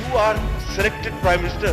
You are selected Prime Minister,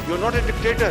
You are not a dictator.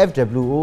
FWO,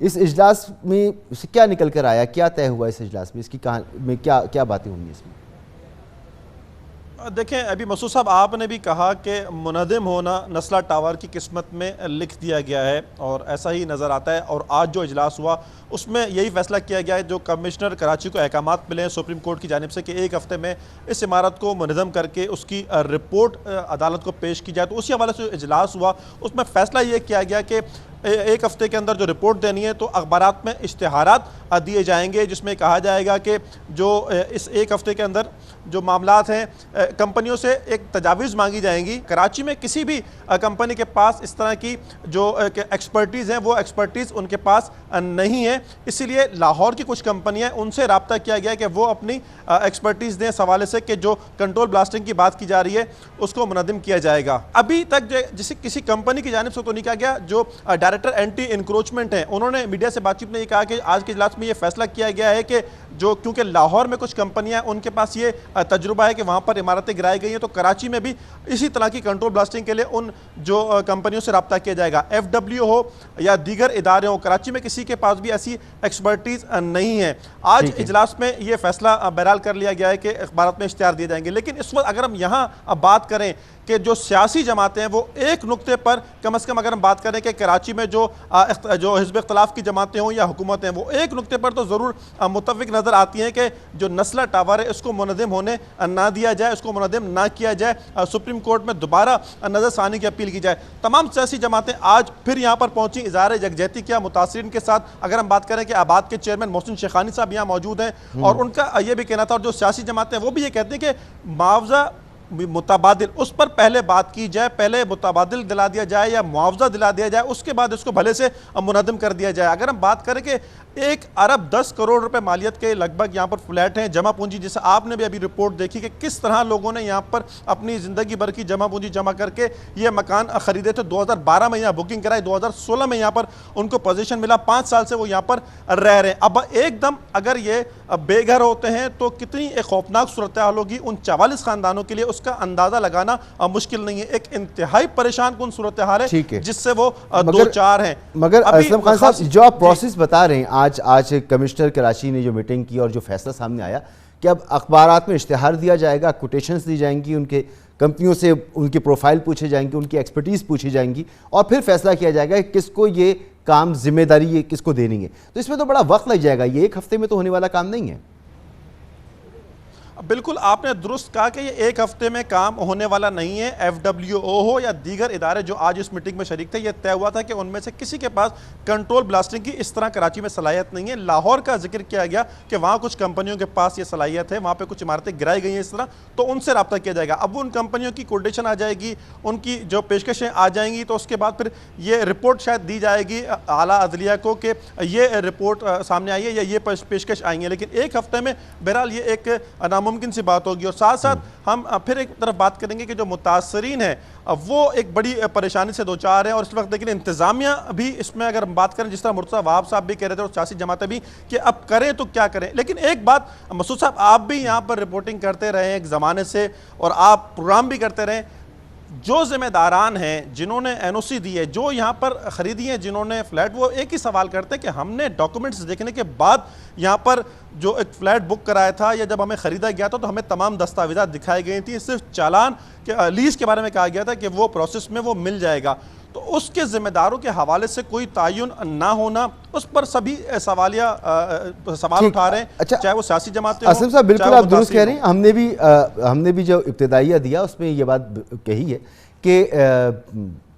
اس اجلاس میں کیا نکل کر آیا, کیا طے ہوا اس اجلاس میں, اس کی میں کیا باتیں ہوئی اس میں؟ دیکھیں ابھی مسعود صاحب آپ نے بھی کہا کہ منہدم ہونا نسلا ٹاور کی قسمت میں لکھ دیا گیا ہے اور ایسا ہی نظر آتا ہے. اور آج جو اجلاس ہوا اس میں یہی فیصلہ کیا گیا ہے, جو کمشنر کراچی کو احکامات ملے ہیں سپریم کورٹ کی جانب سے کہ ایک ہفتے میں اس عمارت کو منہدم کر کے اس کی رپورٹ عدالت کو پیش کی جائے. تو اسی حوالے سے جو اجلاس ہوا اس میں فیصلہ یہ کیا گیا کہ ایک ہفتے کے اندر جو رپورٹ دینی ہے تو اخبارات میں اشتہارات دیے جائیں گے جس میں کہا جائے گا کہ جو اس ایک ہفتے کے اندر جو معاملات ہیں کمپنیوں سے ایک تجاویز مانگی جائیں گی. کراچی میں کسی بھی کمپنی کے پاس اس طرح کی جو ایکسپرٹیز ہیں وہ ایکسپرٹیز ان کے پاس نہیں ہے, اسی لیے لاہور کی کچھ کمپنیاں ان سے رابطہ کیا گیا کہ وہ اپنی ایکسپرٹیز دیں اس حوالے سے کہ جو کنٹرول بلاسٹنگ کی بات کی جا رہی ہے اس کو منہدم کیا جائے گا. ابھی تک جسے کسی کمپنی کی جانب سے تو نہیں کہا گیا, جو ڈائریکٹر اینٹی انکروچمنٹ ہیں انہوں نے میڈیا سے بات چیت میں یہ کہا کہ آج کے اجلاس میں یہ فیصلہ کیا گیا ہے کہ جو کیونکہ لاہور میں کچھ کمپنیاں ان کے پاس یہ تجربہ ہے کہ وہاں پر عمارتیں گرائی گئی ہیں, تو کراچی میں بھی اسی طرح کی کنٹرول بلاسٹنگ کے لیے ان جو کمپنیوں سے رابطہ کیا جائے گا. FW ہو یا دیگر ادارے ہوں, کراچی میں کسی کے پاس بھی ایسی ایکسپرٹیز نہیں ہے. آج اجلاس میں یہ فیصلہ بہرحال کر لیا گیا ہے کہ اخبارات میں اشتہار دیے جائیں گے. لیکن اس وقت اگر ہم یہاں بات کریں کہ جو سیاسی جماعتیں ہیں وہ ایک نقطے پر کم از کم اگر ہم بات کریں کہ کراچی میں جو حزب اختلاف کی جماعتیں ہوں یا حکومتیں وہ ایک نقطے پر تو ضرور متفق نظر آتی ہیں کہ جو نسلا ٹاور ہے اس کو منہدم ہونے نہ دیا جائے, اس کو منہدم نہ کیا جائے, سپریم کورٹ میں دوبارہ نظر ثانی کی اپیل کی جائے. تمام سیاسی جماعتیں آج پھر یہاں پر پہنچی, اظہار یکجہتی کیا متاثرین کے ساتھ. اگر ہم بات کریں کہ آباد کے چیئرمین محسن شیخانی صاحب یہاں موجود ہیں اور ان کا یہ بھی کہنا تھا, اور جو سیاسی جماعتیں وہ بھی یہ کہتے ہیں کہ معاوضہ متبادل اس پر پہلے بات کی جائے, پہلے متبادل دلا دیا جائے یا معاوضہ دلا دیا جائے, اس کے بعد اس کو بھلے سے منہدم کر دیا جائے. اگر ہم بات کریں کہ 1 ارب 10 کروڑ روپے مالیت کے لگ بھگ یہاں پر فلیٹ ہیں, جمع پونجی جیسے آپ نے بھی ابھی رپورٹ دیکھی کہ کس طرح لوگوں نے یہاں پر اپنی زندگی بھر کی جمع پونجی جمع کر کے یہ مکان خریدے تھے. 2012 میں یہاں بکنگ کرائی, 2016 میں یہاں پر ان کو پوزیشن ملا, 5 سال سے وہ یہاں پر رہ رہے ہیں. اب ایک دم اگر یہ بے گھر ہوتے ہیں تو کتنی ایک خوفناک صورتحال ہوگی ان 44 خاندانوں کے لیے, اس کا اندازہ لگانا مشکل نہیں ہے. ایک انتہائی پریشان کن صورتحال ہے جس سے وہ دو چار ہیں. مگر اسلم خان صاحب جو آپ پروسیس بتا رہے ہیں, آج کمشنر کراچی نے جو میٹنگ کی اور جو فیصلہ سامنے آیا کہ اب اخبارات میں اشتہار دیا جائے گا, کوٹیشنز دی جائیں گی, ان کے کمپنیوں سے ان کی پروفائل پوچھے جائیں گی, ان کی ایکسپرٹیز پوچھی جائیں گی, اور پھر فیصلہ کیا جائے گا کہ کس کو یہ کام ذمہ داری یہ کس کو دینی ہے. تو اس میں تو بڑا وقت لگ جائے گا, یہ ایک ہفتے میں تو ہونے والا کام نہیں ہے. بالکل آپ نے درست کہا کہ یہ ایک ہفتے میں کام ہونے والا نہیں ہے. FWO ہو یا دیگر ادارے جو آج اس میٹنگ میں شریک تھے, یہ طے ہوا تھا کہ ان میں سے کسی کے پاس کنٹرول بلاسٹنگ کی اس طرح کراچی میں صلاحیت نہیں ہے. لاہور کا ذکر کیا گیا کہ وہاں کچھ کمپنیوں کے پاس یہ صلاحیت ہے, وہاں پہ کچھ عمارتیں گرائی گئی ہیں اس طرح, تو ان سے رابطہ کیا جائے گا. اب ان کمپنیوں کی کوٹیشن آ جائے گی, ان کی جو پیشکشیں آ جائیں گی, تو اس کے بعد پھر یہ رپورٹ شاید دی جائے گی اعلیٰ عدلیہ کو کہ یہ رپورٹ سامنے آئی ہے یا یہ پیشکش آئی ہے. لیکن ایک ہفتے میں بہرحال یہ ایک ناممکن سی بات ہوگی. اور ساتھ ساتھ ہم پھر ایک طرف بات کریں گے کہ جو متاثرین ہیں وہ ایک بڑی پریشانی سے دوچار ہیں, اور اس وقت لیکن انتظامیہ بھی اس میں اگر ہم بات کریں, جس طرح مرتضیٰ وہاب صاحب بھی کہہ رہے تھے اور سیاسی جماعتیں بھی, کہ اب کریں تو کیا کریں. لیکن ایک بات مسعود صاحب, آپ بھی یہاں پر رپورٹنگ کرتے رہے ایک زمانے سے اور آپ پروگرام بھی کرتے رہے, جو ذمہ داران ہیں جنہوں نے NOC دی ہے, جو یہاں پر خریدی ہیں جنہوں نے فلیٹ, وہ ایک ہی سوال کرتے ہیں کہ ہم نے ڈاکومنٹس دیکھنے کے بعد یہاں پر جو ایک فلیٹ بک کرایا تھا یا جب ہمیں خریدا گیا تھا تو ہمیں تمام دستاویزات دکھائی گئی تھی, صرف چالان کے لیز کے بارے میں کہا گیا تھا کہ وہ پروسیس میں وہ مل جائے گا. تو اس کے ذمہ داروں کے حوالے سے کوئی تعین نہ ہونا, اس پر سبھی سوال اٹھا رہے ہیں, چاہے وہ سیاسی جماعتیں ہوں. اسلم صاحب بالکل آپ درست کہہ رہے ہیں, ہم نے بھی جو ابتدائیہ دیا اس میں یہ بات کہی ہے کہ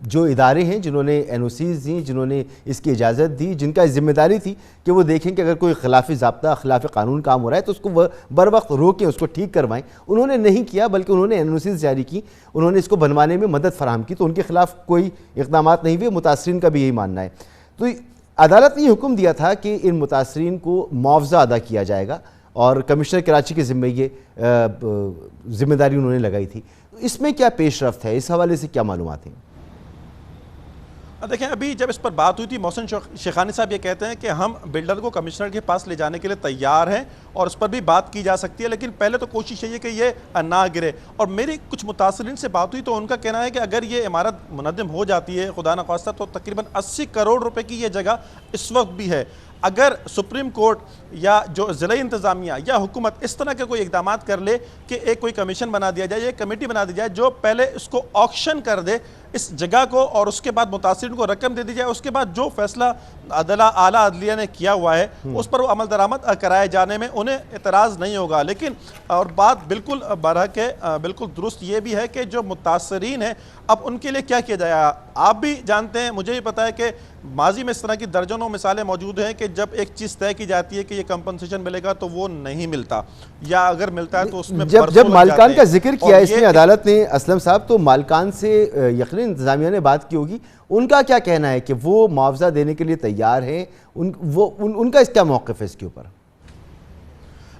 جو ادارے ہیں جنہوں نے NOCs دیں, جنہوں نے اس کی اجازت دی, جن کا ذمہ داری تھی کہ وہ دیکھیں کہ اگر کوئی خلاف ضابطہ خلاف قانون کام ہو رہا ہے تو اس کو بر وقت روکیں, اس کو ٹھیک کروائیں, انہوں نے نہیں کیا, بلکہ انہوں نے NOCs جاری کی, انہوں نے اس کو بنوانے میں مدد فراہم کی, تو ان کے خلاف کوئی اقدامات نہیں ہوئے. متاثرین کا بھی یہی ماننا ہے. تو عدالت نے یہ حکم دیا تھا کہ ان متاثرین کو معاوضہ ادا کیا جائے گا, اور کمشنر کراچی کے ذمہ یہ ذمہ داری انہوں نے لگائی تھی. اس میں کیا پیش رفت ہے, اس حوالے سے کیا معلومات ہیں؟ دیکھیں ابھی جب اس پر بات ہوئی تھی محسن شیخانی صاحب یہ کہتے ہیں کہ ہم بلڈر کو کمشنر کے پاس لے جانے کے لیے تیار ہیں اور اس پر بھی بات کی جا سکتی ہے، لیکن پہلے تو کوشش یہ ہے کہ یہ نہ گرے. اور میری کچھ متاثرین سے بات ہوئی تو ان کا کہنا ہے کہ اگر یہ عمارت منہدم ہو جاتی ہے خدا نخواستہ تو تقریباً 80 کروڑ روپے کی یہ جگہ اس وقت بھی ہے. اگر سپریم کورٹ یا جو ضلعی انتظامیہ یا حکومت اس طرح کے کوئی اقدامات کر لے کہ ایک کوئی کمیشن بنا دیا جائے یا ایک کمیٹی بنا دی جائے جو پہلے اس کو آکشن کر دے اس جگہ کو اور اس کے بعد متاثرین کو رقم دے دی جائے، اس کے بعد جو فیصلہ اعلیٰ عدلیہ نے کیا ہوا ہے اس پر وہ عمل درآمد کرائے جانے میں انہیں اعتراض نہیں ہوگا. لیکن اور بات بالکل برحق ہے، بالکل درست یہ بھی ہے کہ جو متاثرین ہیں اب ان کے لیے کیا کیا جائے. آپ بھی جانتے ہیں، مجھے بھی پتا ہے کہ ماضی میں اس طرح کی درجنوں مثالیں موجود ہیں کہ جب ایک چیز طے کی جاتی ہے کہ یہ کمپنسیشن ملے گا تو وہ نہیں ملتا، یا اگر ملتا ہے تو اس میں جب مالکان کا ذکر کیا اس میں عدالت نے اسلم صاحب، تو مالکان سے یقیناً انتظامیہ نے بات کی ہوگی، ان کا کیا کہنا ہے کہ وہ معاوضہ دینے کے لیے تیار ہیں؟ ان کا کیا موقف ہے اس کے اوپر؟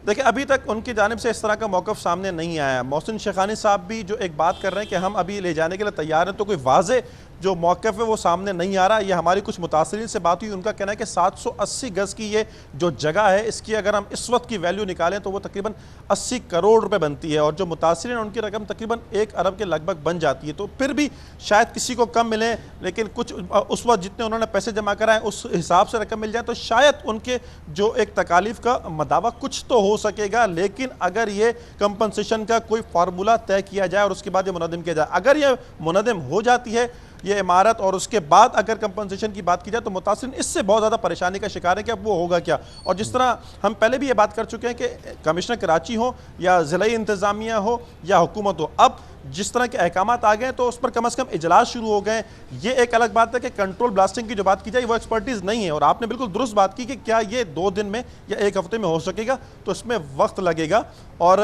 دیکھیں ابھی تک ان کی جانب سے اس طرح کا موقف سامنے نہیں آیا. محسن شیخانی صاحب بھی جو ایک بات کر رہے ہیں کہ ہم ابھی لے جانے کے لیے تیار ہیں، تو کوئی واضح جو موقف ہے وہ سامنے نہیں آ رہا. یہ ہماری کچھ متاثرین سے بات ہوئی، ان کا کہنا ہے کہ 780 گز کی یہ جو جگہ ہے اس کی اگر ہم اس وقت کی ویلیو نکالیں تو وہ تقریباً 80 کروڑ روپے بنتی ہے، اور جو متاثرین ہیں ان کی رقم تقریباً 1 ارب کے لگ بھگ بن جاتی ہے. تو پھر بھی شاید کسی کو کم ملے، لیکن کچھ اس وقت جتنے انہوں نے پیسے جمع کرائے اس حساب سے رقم مل جائے تو شاید ان کے جو ایک تکالیف کا مداوع کچھ تو ہو سکے گا. لیکن اگر یہ کمپنسیشن کا کوئی فارمولہ طے کیا جائے اور اس کے بعد یہ منہدم کیا جائے، اگر یہ منہدم ہو جاتی ہے یہ عمارت اور اس کے بعد اگر کمپنسیشن کی بات کی جائے تو متاثرین اس سے بہت زیادہ پریشانی کا شکار ہے کہ اب وہ ہوگا کیا. اور جس طرح ہم پہلے بھی یہ بات کر چکے ہیں کہ کمشنر کراچی ہو یا ضلعی انتظامیہ ہو یا حکومت ہو، اب جس طرح کے احکامات آ گئے ہیں تو اس پر کم از کم اجلاس شروع ہو گئے ہیں. یہ ایک الگ بات ہے کہ کنٹرول بلاسٹنگ کی جو بات کی جائے وہ ایکسپرٹیز نہیں ہے، اور آپ نے بالکل درست بات کی کہ کیا یہ 2 دن میں یا 1 ہفتے میں ہو سکے گا، تو اس میں وقت لگے گا. اور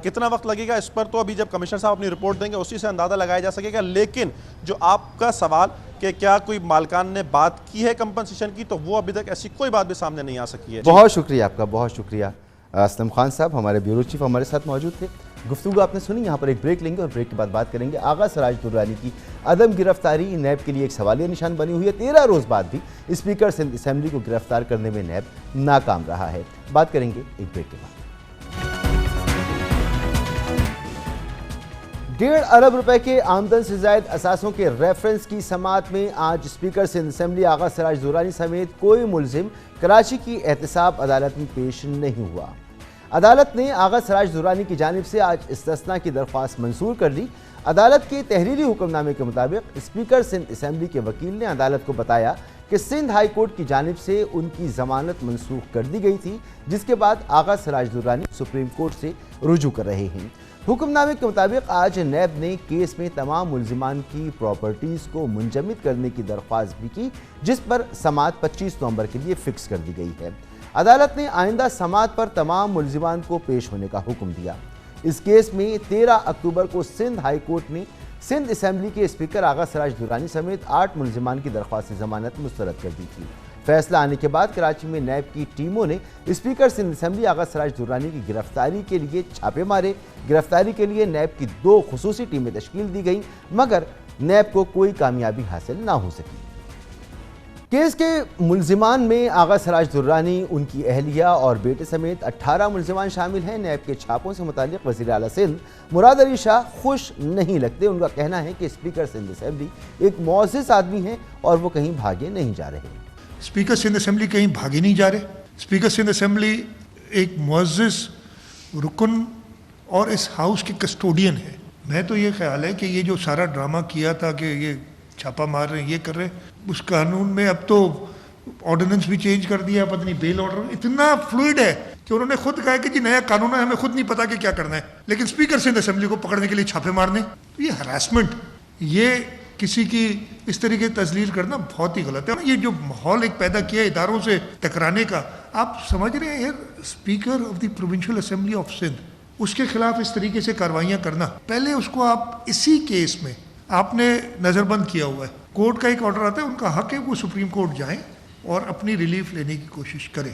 کتنا وقت لگے گا اس پر تو ابھی جب کمشنر صاحب اپنی رپورٹ دیں گے اسی سے اندازہ لگایا جا سکے گا. لیکن جو آپ کا سوال کہ کیا کوئی مالکان نے بات کی ہے کمپنسیشن کی، تو وہ ابھی تک ایسی کوئی بات بھی سامنے نہیں آ سکی ہے. بہت شکریہ آپ کا، بہت شکریہ. اسلم خان صاحب ہمارے بیورو چیف ہمارے ساتھ موجود تھے. گفتگو آپ نے سنی. یہاں پر ایک بریک لیں گے اور بریک کے بعد بات کریں گے. آغا سراج درانی کی عدم گرفتاری نیب کے لیے ایک سوالیہ نشان بنی ہوئی ہے. 13 روز بعد بھی اسپیکر سندھ اسمبلی کو گرفتار کرنے میں نیب ناکام رہا ہے. بات کریں گے ایک بریک کے بعد. 1.5 ارب روپے کے آمدن سے زائد اثاثوں کے ریفرنس کی سماعت میں آج اسپیکر سندھ اسمبلی آغا سراج درانی سمیت کوئی ملزم کراچی کی احتساب عدالت میں پیش نہیں ہوا. عدالت نے آغا سراج درانی کی جانب سے آج استثناء کی درخواست منظور کر لی. عدالت کے تحریری حکم نامے کے مطابق اسپیکر سندھ اسمبلی کے وکیل نے عدالت کو بتایا کہ سندھ ہائی کورٹ کی جانب سے ان کی ضمانت منسوخ کر دی گئی تھی، جس کے بعد آغا سراج درانی سپریم کورٹ سے رجوع کر رہے ہیں. حکم نامے کے مطابق آج نیب نے کیس میں تمام ملزمان کی پراپرٹیز کو منجمد کرنے کی درخواست بھی کی، جس پر سماعت 25 نومبر کے لیے فکس کر دی گئی ہے. عدالت نے آئندہ سماعت پر تمام ملزمان کو پیش ہونے کا حکم دیا. اس کیس میں 13 اکتوبر کو سندھ ہائی کورٹ نے سندھ اسمبلی کے اسپیکر آغا سراج درانی سمیت 8 ملزمان کی درخواست ضمانت مسترد کر دی تھی. فیصلہ آنے کے بعد کراچی میں نیب کی ٹیموں نے اسپیکر سندھ اسمبلی آغا سراج درانی کی گرفتاری کے لیے چھاپے مارے. گرفتاری کے لیے نیب کی 2 خصوصی ٹیمیں تشکیل دی گئیں، مگر نیب کو کوئی کامیابی حاصل نہ ہو سکی. کیس کے ملزمان میں آغا سراج درانی، ان کی اہلیہ اور بیٹے سمیت 18 ملزمان شامل ہیں. نیب کے چھاپوں سے متعلق وزیر اعلیٰ سندھ مراد علی شاہ خوش نہیں لگتے. ان کا کہنا ہے کہ اسپیکر سندھ اسمبلی ایک معزز آدمی ہیں اور وہ کہیں بھاگے نہیں جا رہے. اسپیکر سندھ اسمبلی کہیں بھاگے نہیں جا رہے. اسپیکر سندھ اسمبلی ایک معزز رکن اور اس ہاؤس کے کسٹوڈین ہے. میں تو یہ خیال ہے کہ یہ جو سارا ڈرامہ کیا تھا کہ یہ چھاپا مار رہے ہیں، یہ کر رہے ہیں، اس قانون میں اب تو آرڈیننس بھی چینج کر دیا، پتہ نہیں بیل آرڈر اتنا فلوئڈ ہے کہ انہوں نے خود کہا کہ جی نیا قانون ہے، ہمیں خود نہیں پتا کہ کیا کرنا ہے، لیکن اسپیکر سندھ اسمبلی کو پکڑنے کے لیے چھاپے مارنے. تو یہ ہراسمنٹ، یہ کسی کی اس طریقے تذلیل کرنا بہت ہی غلط ہے. یہ جو ماحول ایک پیدا کیا اداروں سے ٹکرانے کا، آپ سمجھ رہے ہیں یار، speaker of the provincial assembly of Sindh, اس کے خلاف اس طریقے سے کاروائیاں کرنا، پہلے اس کو آپ اسی کیس میں آپ نے نظر بند کیا ہوا ہے. کورٹ کا ایک آرڈر آتا ہے، ان کا حق ہے وہ سپریم کورٹ جائیں اور اپنی ریلیف لینے کی کوشش کریں.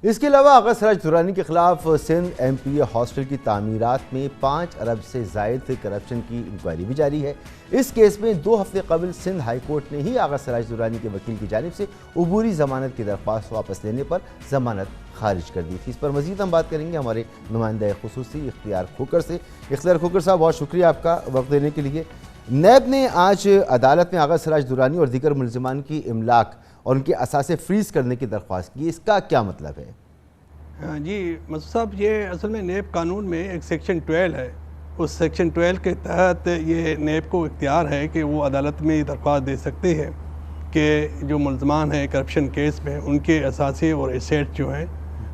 اس کے علاوہ آغا سراج درانی کے خلاف Sindh M P A hostel کی تعمیرات میں 5 ارب سے زائد کرپشن کی انکوائری بھی جاری ہے۔ اس کیس میں 2 ہفتے قبل سندھ ہائی کورٹ نے ہی آغا سراج درانی کے وکیل کی جانب سے عبوری ضمانت کی درخواست واپس لینے پر ضمانت خارج کر دی تھی۔ اس پر مزید ہم بات کریں گے ہمارے نمائندہ خصوصی اختیار کھوکر سے۔ اختیار کھوکر صاحب، بہت شکریہ آپ کا وقت دینے کے لیے۔ نیب نے آج عدالت میں آغا سراج درانی اور دیگر ملزمان کی املاک اور ان کے اثاثے فریز کرنے کی درخواست کی، اس کا کیا مطلب ہے؟ جی مسعود صاحب، یہ اصل میں نیب قانون میں ایک سیکشن 12 ہے، اس سیکشن 12 کے تحت یہ نیب کو اختیار ہے کہ وہ عدالت میں یہ درخواست دے سکتے ہیں کہ جو ملزمان ہیں کرپشن کیس میں ان کے اثاثے اور ایسیٹ جو ہیں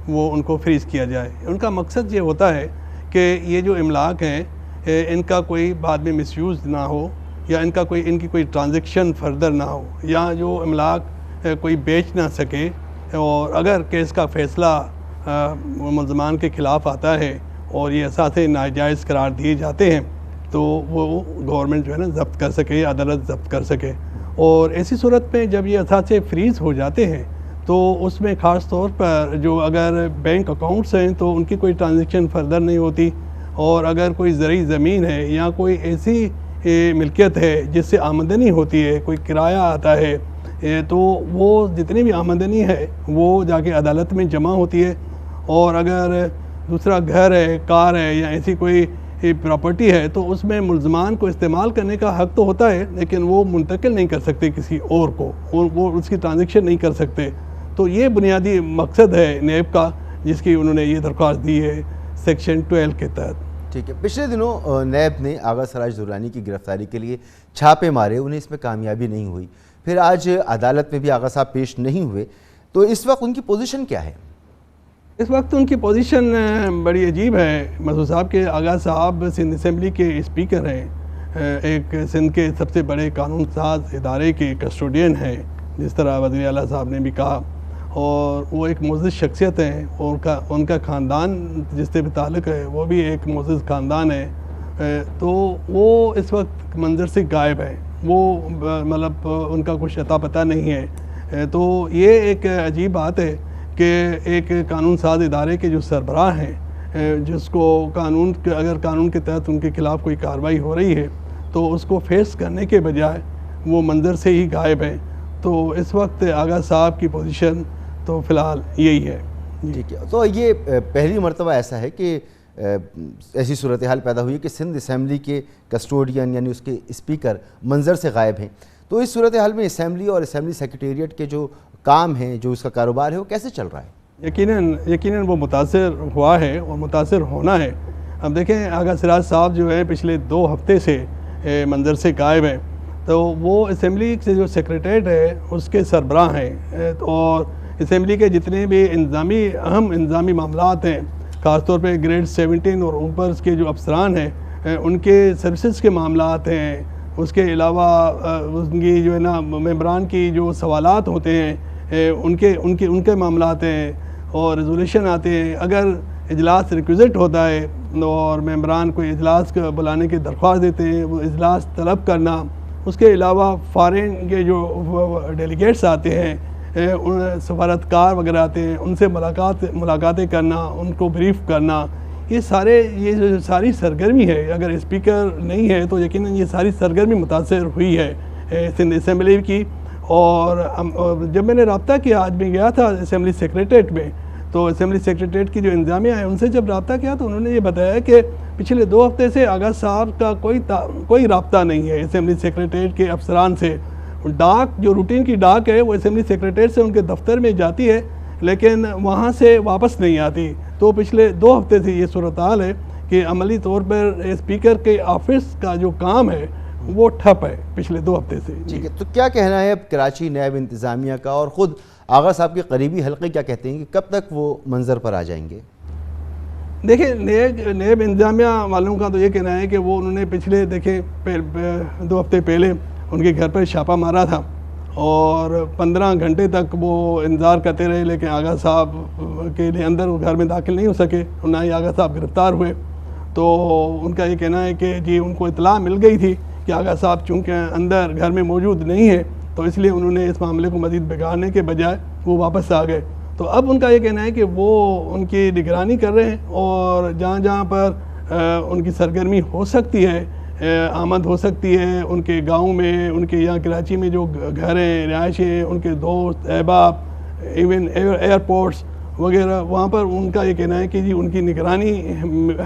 وہ ان کو فریز کیا جائے۔ ان کا مقصد یہ ہوتا ہے کہ یہ جو املاک ہیں ان کا کوئی بعد میں مس یوز نہ ہو، یا ان کی کوئی ٹرانزیکشن فردر نہ ہو، یا جو املاک کوئی بیچ نہ سکے، اور اگر کیس کا فیصلہ ملزمان کے خلاف آتا ہے اور یہ اثاثے ناجائز قرار دیے جاتے ہیں تو وہ گورنمنٹ جو ہے نا ضبط کر سکے، عدالت ضبط کر سکے۔ اور ایسی صورت میں جب یہ اثاثے فریز ہو جاتے ہیں تو اس میں خاص طور پر جو اگر بینک اکاؤنٹس ہیں تو ان کی کوئی ٹرانزیکشن فردر نہیں ہوتی، اور اگر کوئی زرعی زمین ہے یا کوئی ایسی ملکیت ہے جس سے آمدنی ہوتی ہے، کوئی کرایہ آتا ہے، تو وہ جتنی بھی آمدنی ہے وہ جا کے عدالت میں جمع ہوتی ہے۔ اور اگر دوسرا گھر ہے، کار ہے، یا ایسی کوئی پراپرٹی ہے تو اس میں ملزمان کو استعمال کرنے کا حق تو ہوتا ہے، لیکن وہ منتقل نہیں کر سکتے کسی اور کو، اور وہ اس کی ٹرانزیکشن نہیں کر سکتے۔ تو یہ بنیادی مقصد ہے نیب کا، جس کی انہوں نے یہ درخواست دی ہے سیکشن 12 کے تحت۔ ٹھیک ہے، پچھلے دنوں نیب نے آغا سراج درانی کی گرفتاری کے لیے چھاپے مارے، انہیں اس میں کامیابی نہیں ہوئی، پھر آج عدالت میں بھی آغا صاحب پیش نہیں ہوئے، تو اس وقت ان کی پوزیشن کیا ہے؟ اس وقت ان کی پوزیشن بڑی عجیب ہے مسعود صاحب، کہ آغا صاحب سندھ اسمبلی کے اسپیکر ہیں، ایک سندھ کے سب سے بڑے قانون ساز ادارے کے کسٹوڈین ہیں، جس طرح وزیر اعلیٰ صاحب نے بھی کہا، اور وہ ایک معزز شخصیت ہیں، اور ان کا خاندان جس سے بھی تعلق ہے وہ بھی ایک معزز خاندان ہے، تو وہ اس وقت منظر سے غائب ہے، وہ مطلب ان کا کچھ اتا پتہ نہیں ہے۔ تو یہ ایک عجیب بات ہے کہ ایک قانون ساز ادارے کے جو سربراہ ہیں، جس کو اگر قانون کے تحت ان کے خلاف کوئی کارروائی ہو رہی ہے تو اس کو فیس کرنے کے بجائے وہ منظر سے ہی غائب ہیں، تو اس وقت آغا صاحب کی پوزیشن تو فی الحال یہی ہے۔ ٹھیک ہے، تو یہ پہلی مرتبہ ایسا ہے کہ ایسی صورتحال پیدا ہوئی ہے کہ سندھ اسمبلی کے کسٹوڈین یعنی اس کے اسپیکر منظر سے غائب ہیں، تو اس صورتحال میں اسمبلی اور اسمبلی سیکریٹریٹ کے جو کام ہیں، جو اس کا کاروبار ہے، وہ کیسے چل رہا ہے؟ یقیناً وہ متاثر ہوا ہے اور متاثر ہونا ہے۔ اب دیکھیں، آغا سراج صاحب جو ہے پچھلے 2 ہفتے سے منظر سے غائب ہیں، تو وہ اسمبلی سے جو سیکریٹریٹ ہے اس کے سربراہ ہیں، اور اسمبلی کے جتنے بھی اہم انتظامی معاملات ہیں، خاص طور پہ گریڈ 17 اور اوپر کے جو افسران ہیں ان کے سروسز کے معاملات ہیں، اس کے علاوہ ان کی جو ہے نا ممبران کی جو سوالات ہوتے ہیں ان کے معاملات ہیں، اور ریزولیوشن آتے ہیں۔ اگر اجلاس ریکویزٹ ہوتا ہے اور ممبران کو اجلاس بلانے کی درخواست دیتے ہیں، وہ اجلاس طلب کرنا، اس کے علاوہ فارن کے جو ڈیلیگیٹس آتے ہیں، سفارتکار وغیرہ آتے ہیں، ان سے ملاقاتیں کرنا، ان کو بریف کرنا، یہ ساری سرگرمی ہے۔ اگر اسپیکر نہیں ہے تو یقیناً یہ ساری سرگرمی متاثر ہوئی ہے سندھ اسمبلی کی۔ اور جب میں نے رابطہ کیا، آج میں گیا تھا اسمبلی سیکریٹریٹ میں، تو اسمبلی سیکریٹریٹ کی جو انتظامیہ ہے ان سے جب رابطہ کیا تو انہوں نے یہ بتایا کہ پچھلے 2 ہفتے سے آغا صاحب کا کوئی رابطہ نہیں ہے اسمبلی سیکریٹریٹ کے افسران سے۔ ڈاک جو روٹین کی ڈاک ہے وہ اسمبلی سیکریٹریٹ سے ان کے دفتر میں جاتی ہے، لیکن وہاں سے واپس نہیں آتی۔ تو پچھلے 2 ہفتے سے یہ صورتحال ہے کہ عملی طور پر اسپیکر کے آفس کا جو کام ہے وہ ٹھپ ہے پچھلے 2 ہفتے سے۔ ٹھیک ہے، تو کیا کہنا ہے اب کراچی نیب انتظامیہ کا، اور خود آغا صاحب کے قریبی حلقے کیا کہتے ہیں کہ کب تک وہ منظر پر آ جائیں گے؟ دیکھیں، نیب انتظامیہ والوں کا تو یہ کہنا ہے کہ وہ انہوں نے پچھلے 2 ہفتے پہلے ان کے گھر پر چھاپا مارا تھا، اور 15 گھنٹے تک وہ انتظار کرتے رہے، لیکن آغا صاحب کے لیے اندر گھر میں داخل نہیں ہو سکے، نہ ہی آغا صاحب گرفتار ہوئے۔ تو ان کا یہ کہنا ہے کہ جی ان کو اطلاع مل گئی تھی کہ آغا صاحب چونکہ اندر گھر میں موجود نہیں ہے، تو اس لیے انہوں نے اس معاملے کو مزید بگاڑنے کے بجائے وہ واپس آ گئے۔ تو اب ان کا یہ کہنا ہے کہ وہ ان کی نگرانی کر رہے ہیں اور جہاں جہاں پر ان کی سرگرمی ہو سکتی ہے، آمد ہو سکتی ہے، ان کے گاؤں میں، ان کے یہاں کراچی میں جو گھر ہیں، رہائشیں، ان کے دوست احباب، ایون ایئرپورٹس وغیرہ، وہاں پر ان کا یہ کہنا ہے کہ جی ان کی نگرانی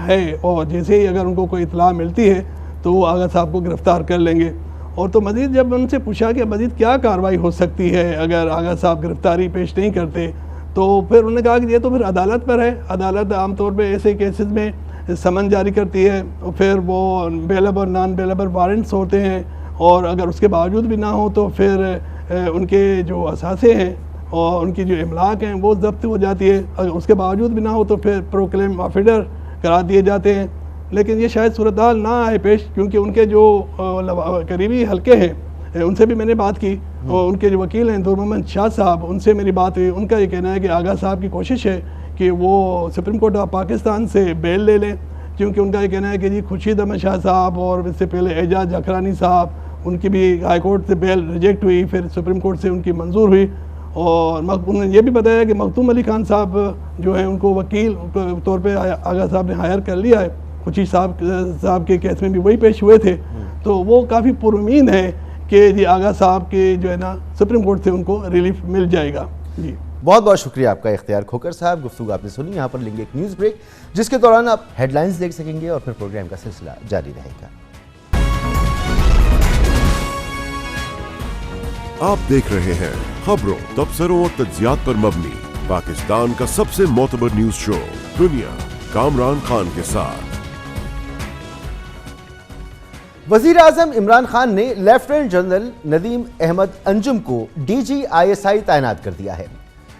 ہے اور جیسے ہی اگر ان کو کوئی اطلاع ملتی ہے تو وہ آغا صاحب کو گرفتار کر لیں گے۔ اور تو مزید جب ان سے پوچھا کہ مزید کیا کارروائی ہو سکتی ہے اگر آغا صاحب گرفتاری پیش نہیں کرتے، تو پھر انہوں نے کہا کہ یہ تو پھر عدالت پر ہے، عدالت عام طور پہ ایسے کیسز میں سمن جاری کرتی ہے، پھر وہ بیلبل نان بیلبل وارنٹس ہوتے ہیں، اور اگر اس کے باوجود بھی نہ ہو تو پھر ان کے جو اثاثے ہیں اور ان کی جو املاک ہیں وہ ضبط ہو جاتی ہے، اگر اس کے باوجود بھی نہ ہو تو پھر پروکلیم آف ایڈر کرا دیے جاتے ہیں۔ لیکن یہ شاید صورتحال نہ آئے پیش، کیونکہ ان کے جو قریبی حلقے ہیں ان سے بھی میں نے بات کی، اور ان کے جو وکیل ہیں نور محمد شاہ صاحب، ان سے میری بات ہوئی، ان کا یہ کہنا ہے کہ آغا صاحب کی کوشش ہے کہ وہ سپریم کورٹ آف پاکستان سے بیل لے لیں، کیونکہ ان کا یہ کہنا ہے کہ جی خورشید احمد شاہ صاحب اور اس سے پہلے اعجاز حقرانی صاحب، ان کی بھی ہائی کورٹ سے بیل ریجیکٹ ہوئی، پھر سپریم کورٹ سے ان کی منظور ہوئی، اور انہوں نے یہ بھی بتایا کہ مختوم علی خان صاحب جو ہیں ان کو وکیل طور پہ آغا صاحب نے ہائر کر لیا ہے، خورشید صاحب کے کیس میں بھی وہی پیش ہوئے تھے، تو وہ کافی پرامید ہے کہ جی آغا صاحب کے جو ہے نا سپریم کورٹ سے ان کو ریلیف مل جائے گا۔ جی بہت بہت شکریہ آپ کا اختیار کھوکر صاحب، گفتگو آپ نے سنی۔ یہاں پر لیں گے ایک نیوز بریک جس کے دوران آپ ہیڈ لائنز دیکھ سکیں گے اور پھر پروگرام کا سلسلہ جاری رہے گا۔ آپ دیکھ رہے ہیں خبروں، تبصروں اور تجزیات پر مبنی پاکستان کا سب سے معتبر نیوز شو دنیا، کامران خان کے ساتھ۔ وزیر اعظم عمران خان نے لیفٹیننٹ جنرل ندیم احمد انجم کو ڈی جی آئی ایس آئی تعینات کر دیا ہے۔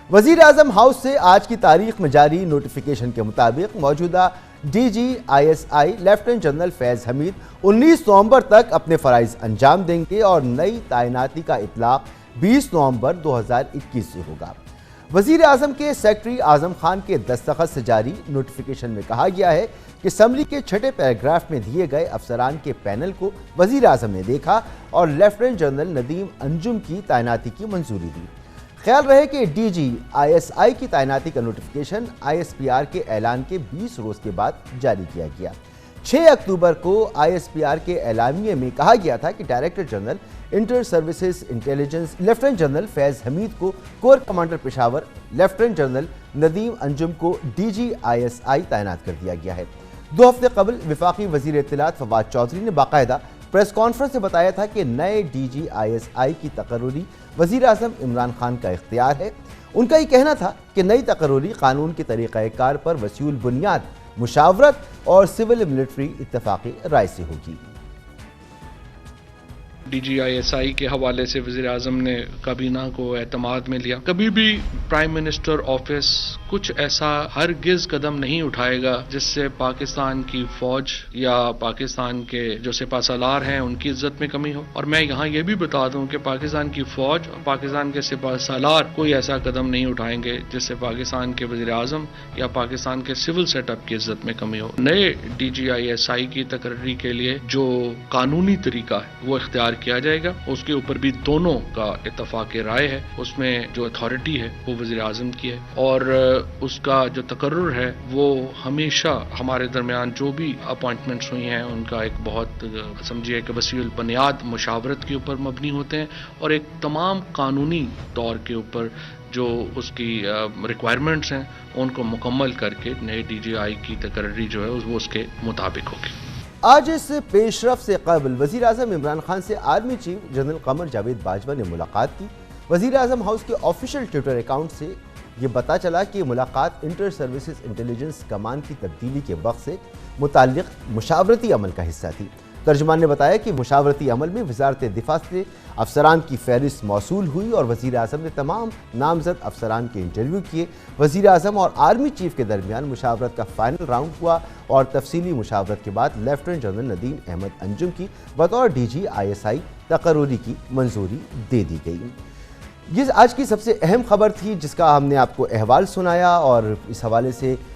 وزیر اعظم ہاؤس سے آج کی تاریخ میں جاری نوٹیفیکیشن کے مطابق موجودہ D G I S I lieutenant general Faiz Hamid 19 نومبر تک اپنے فرائض انجام دیں گے اور نئی تعیناتی کا اطلاق 20 نومبر 2021 سے ہوگا۔ وزیر اعظم کے سیکرٹری اعظم خان کے دستخط سے جاری نوٹیفیکیشن میں کہا گیا ہے کہ اسمبلی کے 6 پیراگراف میں دیے گئے افسران کے پینل کو وزیر اعظم نے دیکھا اور لیفٹیننٹ جنرل ندیم انجم کی تعیناتی کی منظوری دی۔ خیال رہے کہ ڈی جی آئی ایس آئی کی تعیناتی کا notification I S P R کے اعلان کے 20 روز کے بعد جاری کیا گیا۔ 6 اکتوبر کو آئی ایس پی آر کے اعلامیے میں کہا گیا تھا کہ director general inter services intelligence lieutenant general Faiz Hamid کو corps commander Peshawar, lieutenant general Nadeem Anjum کو ڈی جی آئی ایس آئی تعینات کر دیا گیا ہے۔ 2 ہفتے قبل وفاقی وزیر اطلاعات فواد چودھری نے باقاعدہ پریس کانفرنس میں بتایا تھا کہ نئے ڈی جی آئی ایس آئی کی تقرری وزیر اعظم عمران خان کا اختیار ہے۔ ان کا یہ کہنا تھا کہ نئی تقرری قانون کے طریقہ کار پر وسیع البنیاد مشاورت اور سول ملٹری اتفاقی رائے سے ہوگی۔ ڈی جی آئی ایس آئی کے حوالے سے وزیر اعظم نے کابینہ کو اعتماد میں لیا۔ کبھی بھی پرائم منسٹر آفس کچھ ایسا ہرگز قدم نہیں اٹھائے گا جس سے پاکستان کی فوج یا پاکستان کے جو سپہ سالار ہیں ان کی عزت میں کمی ہو۔ اور میں یہاں یہ بھی بتا دوں کہ پاکستان کی فوج اور پاکستان کے سپہ سالار کوئی ایسا قدم نہیں اٹھائیں گے جس سے پاکستان کے وزیر اعظم یا پاکستان کے سول سیٹ اپ کی عزت میں کمی ہو۔ نئے ڈی جی آئی ایس آئی کی تقرری کے لیے جو قانونی طریقہ ہے وہ اختیار کیا جائے گا، اس کے اوپر بھی دونوں کا اتفاق رائے ہے۔ اس میں جو اتھارٹی ہے وہ وزیر اعظم کی ہے، اور اس کا جو تقرر ہے وہ ہمیشہ ہمارے درمیان جو بھی اپوائنٹمنٹس ہوئی ہیں ان کا ایک بہت سمجھیے کہ وسیع البنیاد مشاورت کے اوپر مبنی ہوتے ہیں، اور ایک تمام قانونی طور کے اوپر جو اس کی ریکوائرمنٹس ہیں ان کو مکمل کر کے نئے ڈی جی آئی کی تقرری جو ہے وہ اس کے مطابق ہوگی۔ آج اس پیش رفت سے قبل وزیر اعظم عمران خان سے army chief general Qamar Javed Bajwa نے ملاقات کی۔ وزیر اعظم ہاؤس کے آفیشیل ٹویٹر اکاؤنٹ سے یہ پتہ چلا کہ ملاقات انٹر سروسز انٹیلیجنس کمان کی تبدیلی کے وقت سے متعلق مشاورتی عمل کا حصہ تھی۔ ترجمان نے بتایا کہ مشاورتی عمل میں وزارت دفاع سے افسران کی فہرست موصول ہوئی اور وزیر اعظم نے تمام نامزد افسران کے انٹرویو کیے۔ وزیر اعظم اور آرمی چیف کے درمیان مشاورت کا فائنل راؤنڈ ہوا اور تفصیلی مشاورت کے بعد لیفٹیننٹ جنرل ندیم احمد انجم کی بطور ڈی جی آئی ایس آئی تقرری کی منظوری دے دی گئی۔ یہ آج کی سب سے اہم خبر تھی جس کا ہم نے آپ کو احوال سنایا، اور اس حوالے سے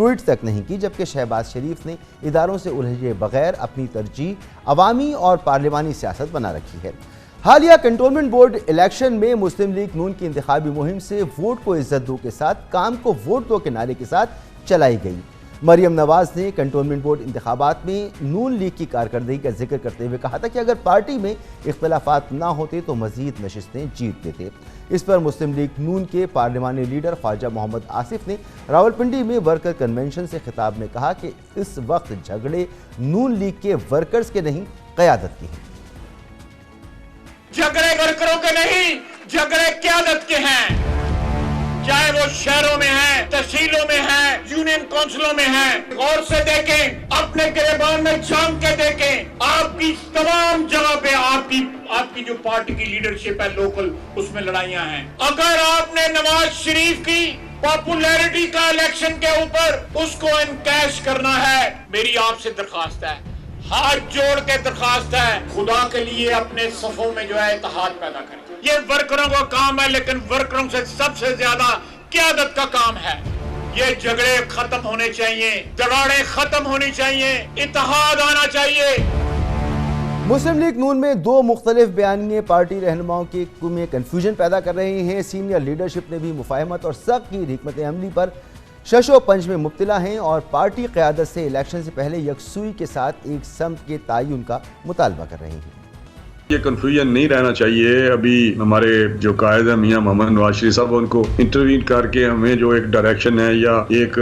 ٹویٹ تک نہیں کی، جبکہ شہباز شریف نے اداروں سے الجھے بغیر اپنی ترجیح عوامی اور پارلیمانی سیاست بنا رکھی ہے۔ حالیہ کنٹونمنٹ بورڈ الیکشن میں مسلم لیگ نون کی انتخابی مہم سے ووٹ کو عزت دو کے ساتھ کام کو ووٹ دو کے نعرے کے ساتھ چلائی گئی۔ مریم نواز نے کنٹونمنٹ بورڈ انتخابات میں نون لیگ کی کارکردگی کا ذکر کرتے ہوئے کہا تھا کہ اگر پارٹی میں اختلافات نہ ہوتے تو مزید نشستیں جیت لیتے۔ اس پر مسلم لیگ نون کے پارلیمانی لیڈر خواجہ محمد آصف نے راولپنڈی میں ورکر کنونشن سے خطاب میں کہا کہ اس وقت جھگڑے نون لیگ کے ورکرز کے نہیں، قیادت کے ہیں۔ جھگڑے ورکروں کے نہیں، جھگڑے قیادت کے ہیں، چاہے وہ شہروں میں ہیں، تحصیلوں میں ہیں، یونین کونسلوں میں ہیں۔ غور سے دیکھیں، اپنے گریبان میں جھانک کے دیکھیں، آپ کی تمام جگہ پہ آپ کی جو پارٹی کی لیڈرشپ ہے لوکل، اس میں لڑائیاں ہیں۔ اگر آپ نے نواز شریف کی پاپولیرٹی کا الیکشن کے اوپر اس کو انکیش کرنا ہے، میری آپ سے درخواست ہے، ہاتھ جوڑ کے درخواست ہے، خدا کے لیے اپنے صفوں میں جو ہے اتحاد پیدا کریں۔ یہ ورکروں کا کام ہے، لیکن ورکروں سے سب سے زیادہ قیادت کا کام ہے۔ یہ جھگڑے ختم ہونے چاہیے، دراڑیں ختم ہونی چاہیے، اتحاد آنا چاہیے۔ مسلم لیگ نون میں دو مختلف بیانیے پارٹی رہنماؤں کے میں کنفیوژن پیدا کر رہے ہیں۔ سینئر لیڈرشپ نے بھی مفاہمت اور سخت کی حکمت عملی پر شش و پنج میں مبتلا ہیں اور پارٹی قیادت سے الیکشن سے پہلے یکسوئی کے ساتھ ایک سمت کے تعین کا مطالبہ کر رہے ہیں۔ یہ کنفیوژن نہیں رہنا چاہیے۔ ابھی ہمارے جو قائد ہیں میاں محمد نواز شریف صاحب، ان کو انٹروین کر کے ہمیں جو ایک ڈائریکشن ہے یا ایک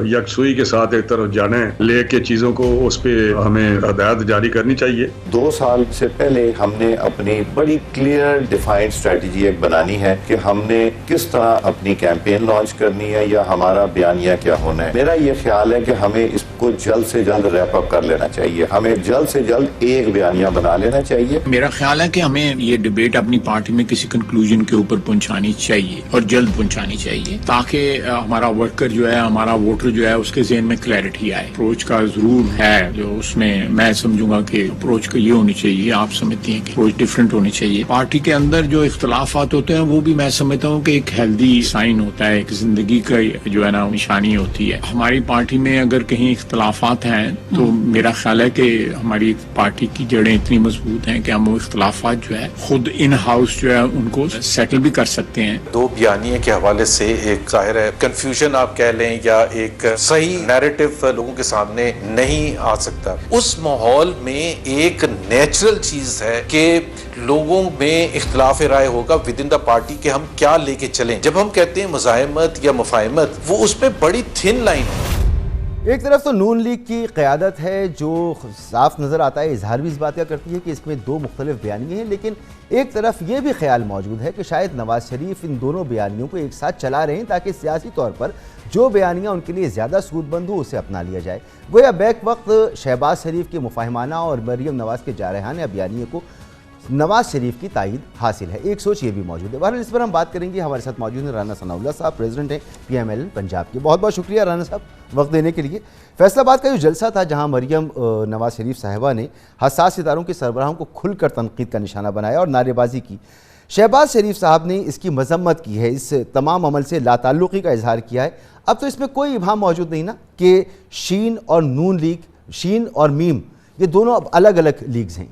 یکسوئی کے ساتھ ایک طرف جانا ہے لے کے چیزوں کو، اس پہ ہمیں ہدایت جاری کرنی چاہیے۔ 2 سال سے پہلے ہم نے اپنی بڑی کلیئر ڈیفائنڈ اسٹریٹجی ایک بنانی ہے کہ ہم نے کس طرح اپنی کیمپین لانچ کرنی ہے یا ہمارا بیانیہ کیا ہونا ہے۔ میرا یہ خیال ہے کہ ہمیں اس کو جلد سے جلد ریپ اپ کر لینا چاہیے، ہمیں جلد سے جلد ایک بیانیہ بنا لینا چاہیے۔ میرا خیال ہے کہ ہمیں یہ ڈیبیٹ اپنی پارٹی میں کسی کنکلوژن کے اوپر پہنچانی چاہیے اور جلد پہنچانی چاہیے، تاکہ ہمارا ورکر جو ہے، ہمارا ووٹر جو ہے، اس کے ذہن میں کلیئرٹی آئے۔ اپروچ کا ضرور ہے جو اس میں سمجھوں گا کہ اپروچ کا یہ ہونی چاہیے، آپ سمجھتے ہیں کہ اپروچ ڈفرینٹ ہونی چاہیے۔ پارٹی کے اندر جو اختلافات ہوتے ہیں وہ بھی میں سمجھتا ہوں کہ ایک ہیلدی سائن ہوتا ہے، ایک زندگی کا جو ہے نا نشانی ہوتی ہے۔ ہماری پارٹی میں اگر کہیں اختلافات ہیں تو میرا خیال ہے کہ ہماری پارٹی کی جڑیں اتنی مضبوط ہیں کہ ہم وہ اختلافات جو ہے خود ان ہاؤس جو ہے ان کو سیٹل بھی کر سکتے ہیں۔ 2 بیانیے کے حوالے سے ایک ظاہر ہے کنفیوژن آپ کہہ لیں یا ایک صحیح نیریٹو لوگوں کے سامنے نہیں آ سکتا۔ اس ماحول میں ایک نیچرل چیز ہے کہ لوگوں میں اختلاف رائے ہوگا ود ان دا پارٹی کہ ہم کیا لے کے چلیں۔ جب ہم کہتے ہیں مزاحمت یا مفاہمت، وہ اس میں بڑی تھن لائن ہے۔ ایک طرف تو نون لیگ کی قیادت ہے جو صاف نظر آتا ہے، اظہار بھی اس بات کا کرتی ہے کہ اس میں 2 مختلف بیانیے ہیں، لیکن ایک طرف یہ بھی خیال موجود ہے کہ شاید نواز شریف ان دونوں بیانیوں کو ایک ساتھ چلا رہے ہیں تاکہ سیاسی طور پر جو بیانیہ ان کے لیے زیادہ سود بند ہو اسے اپنا لیا جائے۔ گویا بیک وقت شہباز شریف کے مفاہمانہ اور مریم نواز کے جارحانہ بیانیے کو نواز شریف کی تائید حاصل ہے۔ ایک سوچ یہ بھی موجود ہے۔ بہرحال اس پر ہم بات کریں گے۔ ہمارے ساتھ موجود ہیں رانا ثناء اللہ صاحب، پریزیڈنٹ ہیں PML پنجاب کے۔ بہت بہت شکریہ رانا صاحب وقت دینے کے لیے۔ فیصل آباد کا جو جلسہ تھا جہاں مریم نواز شریف صاحبہ نے حساس اداروں کے سربراہوں کو کھل کر تنقید کا نشانہ بنایا اور نعرے بازی کی، شہباز شریف صاحب نے اس کی مذمت کی ہے، اس تمام عمل سے لا تعلقی کا اظہار کیا ہے۔ اب تو اس میں کوئی ابہام موجود نہیں نا کہ شین اور نون لیگ، شین اور میم، یہ دونوں اب الگ الگ لیگز ہیں۔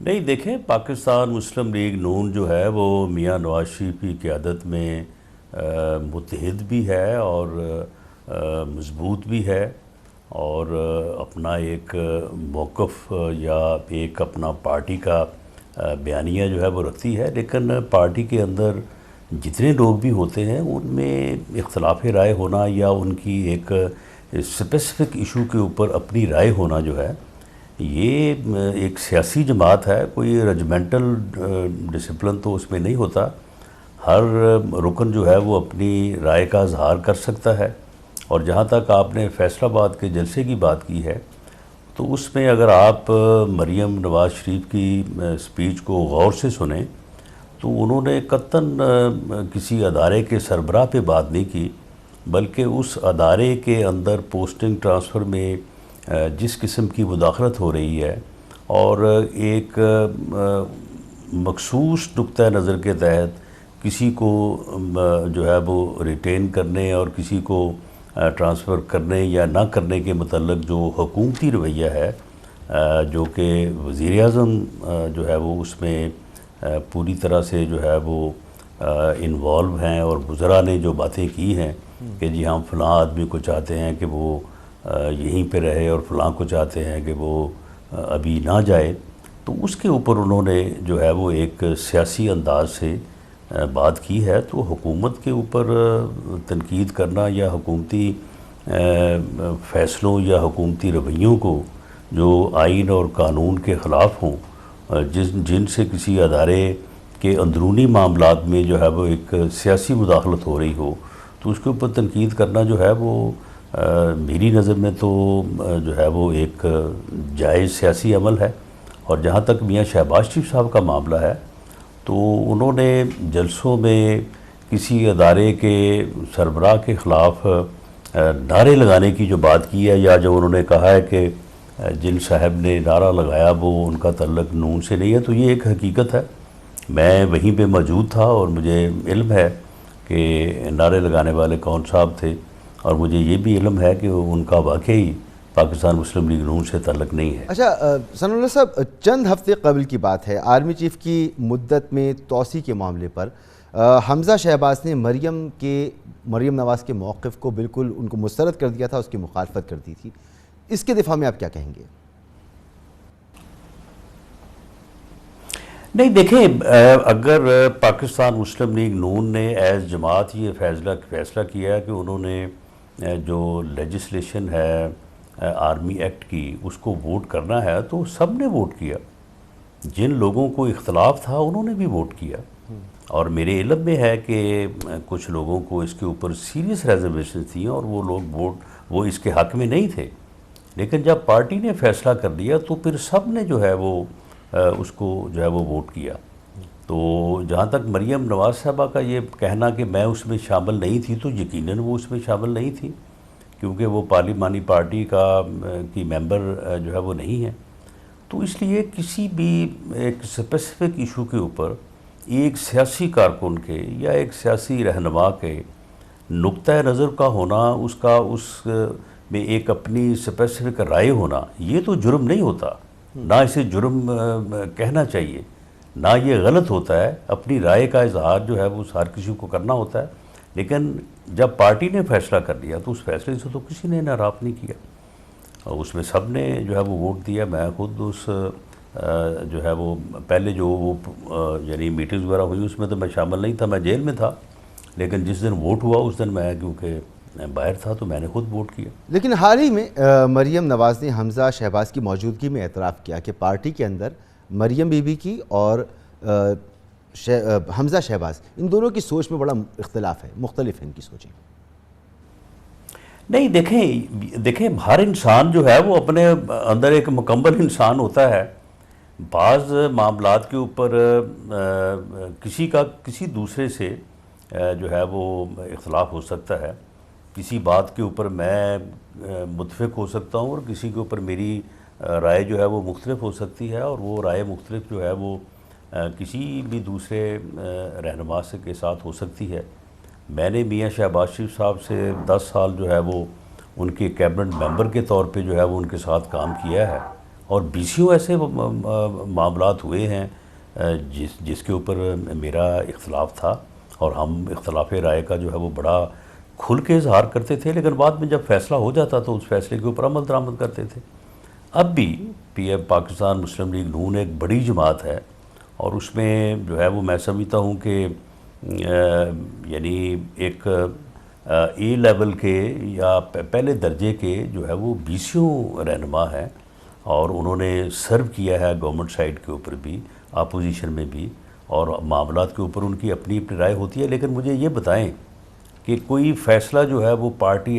نہیں، دیکھیں، پاکستان مسلم لیگ نون جو ہے وہ میاں نواز شریف کی قیادت میں متحد بھی ہے اور مضبوط بھی ہے اور اپنا ایک موقف یا ایک اپنا پارٹی کا بیانیہ جو ہے وہ رکھتی ہے، لیکن پارٹی کے اندر جتنے لوگ بھی ہوتے ہیں ان میں اختلاف رائے ہونا یا ان کی ایک اسپیسیفک ایشو کے اوپر اپنی رائے ہونا جو ہے یہ ایک سیاسی جماعت ہے، کوئی رجمنٹل ڈسپلن تو اس میں نہیں ہوتا۔ ہر رکن جو ہے وہ اپنی رائے کا اظہار کر سکتا ہے، اور جہاں تک آپ نے فیصل آباد کے جلسے کی بات کی ہے تو اس میں اگر آپ مریم نواز شریف کی سپیچ کو غور سے سنیں تو انہوں نے قطعاً کسی ادارے کے سربراہ پہ بات نہیں کی، بلکہ اس ادارے کے اندر پوسٹنگ ٹرانسفر میں جس قسم کی مداخلت ہو رہی ہے اور ایک مخصوص نقطہ نظر کے تحت کسی کو جو ہے وہ ریٹین کرنے اور کسی کو ٹرانسفر کرنے یا نہ کرنے کے متعلق جو حکومتی رویہ ہے جو کہ وزیر اعظم جو ہے وہ اس میں پوری طرح سے جو ہے وہ انوالو ہیں، اور وزراء نے جو باتیں کی ہیں کہ جی ہم فلاں آدمی کو چاہتے ہیں کہ وہ یہیں پہ رہے اور فلاں کو چاہتے ہیں کہ وہ ابھی نہ جائے، تو اس کے اوپر انہوں نے جو ہے وہ ایک سیاسی انداز سے بات کی ہے. تو حکومت کے اوپر تنقید کرنا یا حکومتی فیصلوں یا حکومتی رویوں کو جو آئین اور قانون کے خلاف ہوں، جن سے کسی ادارے کے اندرونی معاملات میں جو ہے وہ ایک سیاسی مداخلت ہو رہی ہو، تو اس کے اوپر تنقید کرنا جو ہے وہ میری نظر میں تو جو ہے وہ ایک جائز سیاسی عمل ہے. اور جہاں تک میاں شہباز شریف صاحب کا معاملہ ہے تو انہوں نے جلسوں میں کسی ادارے کے سربراہ کے خلاف نعرے لگانے کی جو بات کی ہے، یا جو انہوں نے کہا ہے کہ جن صاحب نے نعرہ لگایا وہ ان کا تعلق نون سے نہیں ہے، تو یہ ایک حقیقت ہے. میں وہیں پہ موجود تھا اور مجھے علم ہے کہ نعرے لگانے والے کون صاحب تھے، اور مجھے یہ بھی علم ہے کہ ان کا واقعی پاکستان مسلم لیگ نون سے تعلق نہیں ہے. اچھا ثناء اللہ صاحب، چند ہفتے قبل کی بات ہے، آرمی چیف کی مدت میں توسیع کے معاملے پر حمزہ شہباز نے مریم نواز کے موقف کو بالکل ان کو مسترد کر دیا تھا، اس کی مخالفت کر دی تھی. اس کے دفاع میں آپ کیا کہیں گے؟ نہیں دیکھیں، اگر پاکستان مسلم لیگ نون نے ایز جماعت یہ فیصلہ کیا ہے کہ انہوں نے جو لیجسلیشن ہے آرمی ایکٹ کی اس کو ووٹ کرنا ہے، تو سب نے ووٹ کیا. جن لوگوں کو اختلاف تھا انہوں نے بھی ووٹ کیا، اور میرے علم میں ہے کہ کچھ لوگوں کو اس کے اوپر سیریس ریزرویشن تھیں اور وہ لوگ وہ اس کے حق میں نہیں تھے. لیکن جب پارٹی نے فیصلہ کر لیا تو پھر سب نے جو ہے وہ اس کو جو ہے وہ ووٹ کیا. تو جہاں تک مریم نواز صاحبہ کا یہ کہنا کہ میں اس میں شامل نہیں تھی، تو یقیناً وہ اس میں شامل نہیں تھی، کیونکہ وہ پارلیمانی پارٹی کی ممبر جو ہے وہ نہیں ہے. تو اس لیے کسی بھی ایک اسپیسیفک ایشو کے اوپر ایک سیاسی کارکن کے یا ایک سیاسی رہنما کے نقطہ نظر کا ہونا، اس میں ایک اپنی اسپیسیفک رائے ہونا، یہ تو جرم نہیں ہوتا، نہ اسے جرم کہنا چاہیے، نہ یہ غلط ہوتا ہے. اپنی رائے کا اظہار جو ہے وہ ہر کسی کو کرنا ہوتا ہے. لیکن جب پارٹی نے فیصلہ کر لیا تو اس فیصلے سے تو کسی نے ناراض نہیں کیا، اور اس میں سب نے جو ہے وہ ووٹ دیا. میں خود اس جو ہے وہ پہلے جو وہ یعنی میٹنگز وغیرہ ہوئی اس میں تو میں شامل نہیں تھا، میں جیل میں تھا. لیکن جس دن ووٹ ہوا اس دن میں کیونکہ باہر تھا تو میں نے خود ووٹ کیا. لیکن حال ہی میں مریم نواز نے حمزہ شہباز کی موجودگی میں اعتراف کیا کہ پارٹی کے اندر مریم بی بی کی اور حمزہ شہباز ان دونوں کی سوچ میں بڑا اختلاف ہے، مختلف ہے ان کی سوچیں. نہیں دیکھیں ہر انسان جو ہے وہ اپنے اندر ایک مکمل انسان ہوتا ہے. بعض معاملات کے اوپر کسی دوسرے سے جو ہے وہ اختلاف ہو سکتا ہے. کسی بات کے اوپر میں متفق ہو سکتا ہوں اور کسی کے اوپر میری رائے جو ہے وہ مختلف ہو سکتی ہے، اور وہ رائے مختلف جو ہے وہ کسی بھی دوسرے رہنما کے ساتھ ہو سکتی ہے. میں نے میاں شہباز شریف صاحب سے 10 سال جو ہے وہ ان کے کیبنٹ ممبر کے طور پہ جو ہے وہ ان کے ساتھ کام کیا ہے، اور بیسیوں ایسے معاملات ہوئے ہیں جس کے اوپر میرا اختلاف تھا، اور ہم اختلاف رائے کا جو ہے وہ بڑا کھل کے اظہار کرتے تھے. لیکن بعد میں جب فیصلہ ہو جاتا تو اس فیصلے کے اوپر عمل درآمد کرتے تھے. اب بھی پاکستان مسلم لیگ نون ایک بڑی جماعت ہے، اور اس میں جو ہے وہ میں سمجھتا ہوں کہ یعنی ایک اے لیول کے یا پہلے درجے کے جو ہے وہ بیسیوں رہنما ہیں، اور انہوں نے سرو کیا ہے گورنمنٹ سائڈ کے اوپر بھی، اپوزیشن میں بھی، اور معاملات کے اوپر ان کی اپنی رائے ہوتی ہے. لیکن مجھے یہ بتائیں کہ کوئی فیصلہ جو ہے وہ پارٹی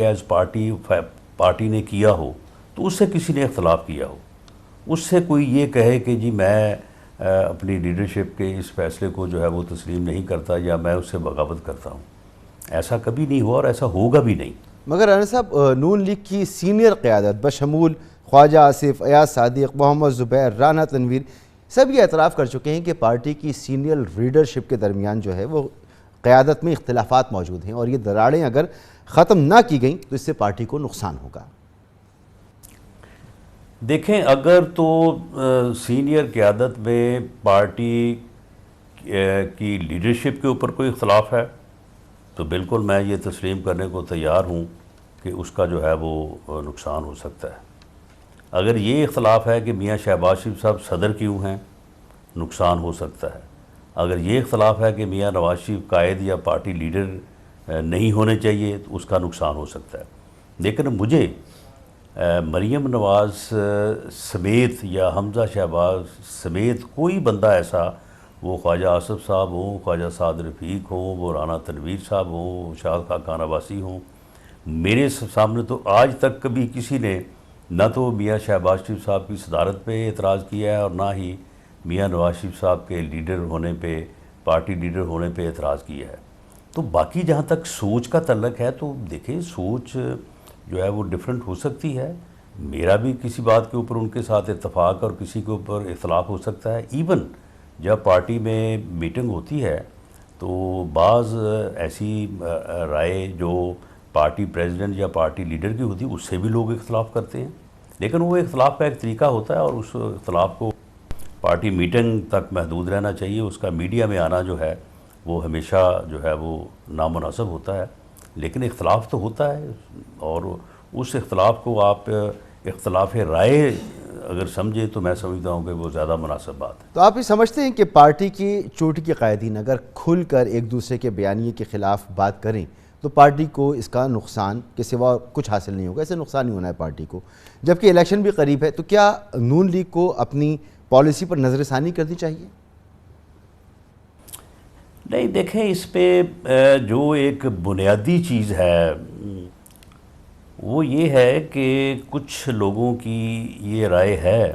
نے کیا ہو تو اس سے کسی نے اختلاف کیا ہو، اس سے کوئی یہ کہے کہ جی میں اپنی لیڈرشپ کے اس فیصلے کو جو ہے وہ تسلیم نہیں کرتا یا میں اس سے بغاوت کرتا ہوں، ایسا کبھی نہیں ہوا اور ایسا ہوگا بھی نہیں. مگر رانا صاحب، نون لیگ کی سینئر قیادت بشمول خواجہ آصف، ایاز صادق، محمد زبیر، رانا تنویر سب یہ اعتراف کر چکے ہیں کہ پارٹی کی سینئر لیڈرشپ کے درمیان جو ہے وہ قیادت میں اختلافات موجود ہیں، اور یہ دراڑیں اگر ختم نہ کی گئیں تو اس سے پارٹی کو نقصان ہوگا؟ دیکھیں، اگر تو سینئر قیادت میں پارٹی کی لیڈرشپ کے اوپر کوئی اختلاف ہے تو بالکل میں یہ تسلیم کرنے کو تیار ہوں کہ اس کا جو ہے وہ نقصان ہو سکتا ہے۔ اگر یہ اختلاف ہے کہ میاں شہباز شریف صاحب صدر کیوں ہیں، نقصان ہو سکتا ہے۔ اگر یہ اختلاف ہے کہ میاں نواز شریف قائد یا پارٹی لیڈر نہیں ہونے چاہیے تو اس کا نقصان ہو سکتا ہے۔ لیکن مجھے مریم نواز سمیت یا حمزہ شہباز سمیت کوئی بندہ ایسا، وہ خواجہ آصف صاحب ہوں، خواجہ سعد رفیق ہوں، وہ رانا تنویر صاحب ہوں، شاد خاقان عباسی ہوں، میرے سامنے تو آج تک کبھی کسی نے نہ تو میاں شہباز شریف صاحب کی صدارت پہ اعتراض کیا ہے اور نہ ہی میاں نواز شریف صاحب کے لیڈر ہونے پہ، پارٹی لیڈر ہونے پہ اعتراض کیا ہے۔ تو باقی جہاں تک سوچ کا تعلق ہے تو دیکھیں، سوچ جو ہے وہ ڈیفرنٹ ہو سکتی ہے۔ میرا بھی کسی بات کے اوپر ان کے ساتھ اتفاق اور کسی کے اوپر اختلاف ہو سکتا ہے۔ ایون جب پارٹی میں میٹنگ ہوتی ہے تو بعض ایسی رائے جو پارٹی پریزیڈنٹ یا پارٹی لیڈر کی ہوتی ہے اس سے بھی لوگ اختلاف کرتے ہیں، لیکن وہ اختلاف کا ایک طریقہ ہوتا ہے اور اس اختلاف کو پارٹی میٹنگ تک محدود رہنا چاہیے۔ اس کا میڈیا میں آنا جو ہے وہ ہمیشہ جو ہے وہ نامناسب ہوتا ہے، لیکن اختلاف تو ہوتا ہے اور اس اختلاف کو آپ اختلاف رائے اگر سمجھے تو میں سمجھتا ہوں کہ وہ زیادہ مناسب بات ہے۔ تو آپ یہ سمجھتے ہیں کہ پارٹی کی چوٹی کے قائدین اگر کھل کر ایک دوسرے کے بیانیے کے خلاف بات کریں تو پارٹی کو اس کا نقصان کے سوا کچھ حاصل نہیں ہوگا، ایسے نقصان نہیں ہونا ہے پارٹی کو، جبکہ الیکشن بھی قریب ہے؟ تو کیا نون لیگ کو اپنی پالیسی پر نظر ثانی کرنی چاہیے؟ نہیں، دیکھیں، اس پہ جو ایک بنیادی چیز ہے وہ یہ ہے کہ کچھ لوگوں کی یہ رائے ہے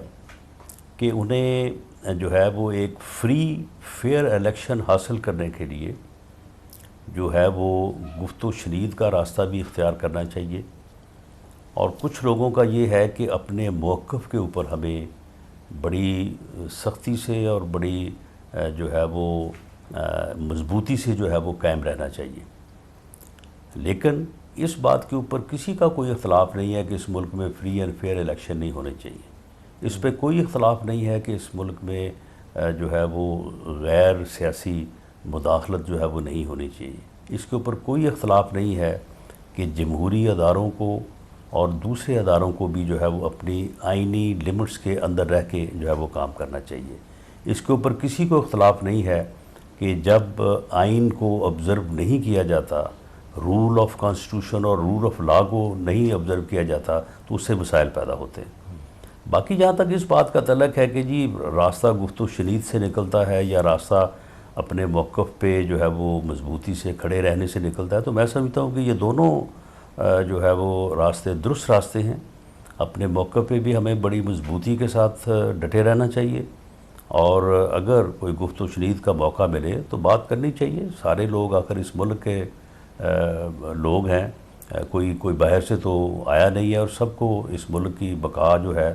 کہ انہیں جو ہے وہ ایک فری فیئر الیکشن حاصل کرنے کے لیے جو ہے وہ گفت و شنید کا راستہ بھی اختیار کرنا چاہیے، اور کچھ لوگوں کا یہ ہے کہ اپنے موقف کے اوپر ہمیں بڑی سختی سے اور بڑی جو ہے وہ مضبوطی سے جو ہے وہ قائم رہنا چاہیے۔ لیکن اس بات کے اوپر کسی کا کوئی اختلاف نہیں ہے کہ اس ملک میں فری اینڈ فیئر الیکشن نہیں ہونے چاہیے۔ اس پہ کوئی اختلاف نہیں ہے کہ اس ملک میں جو ہے وہ غیر سیاسی مداخلت جو ہے وہ نہیں ہونی چاہیے۔ اس کے اوپر کوئی اختلاف نہیں ہے کہ جمہوری اداروں کو اور دوسرے اداروں کو بھی جو ہے وہ اپنی آئینی لمٹس کے اندر رہ کے جو ہے وہ کام کرنا چاہیے۔ اس کے اوپر کسی کو اختلاف نہیں ہے کہ جب آئین کو آبزرو نہیں کیا جاتا، رول آف کانسٹیٹیوشن اور رول آف لا کو نہیں آبزرو کیا جاتا تو اس سے مسائل پیدا ہوتے ہیں۔ باقی جہاں تک اس بات کا تعلق ہے کہ جی راستہ گفت و شنید سے نکلتا ہے یا راستہ اپنے موقف پہ جو ہے وہ مضبوطی سے کھڑے رہنے سے نکلتا ہے، تو میں سمجھتا ہوں کہ یہ دونوں جو ہے وہ راستے درست راستے ہیں۔ اپنے موقع پہ بھی ہمیں بڑی مضبوطی کے ساتھ ڈٹے رہنا چاہیے، اور اگر کوئی گفت و شنید کا موقع ملے تو بات کرنی چاہیے۔ سارے لوگ آخر اس ملک کے لوگ ہیں، کوئی باہر سے تو آیا نہیں ہے، اور سب کو اس ملک کی بقا جو ہے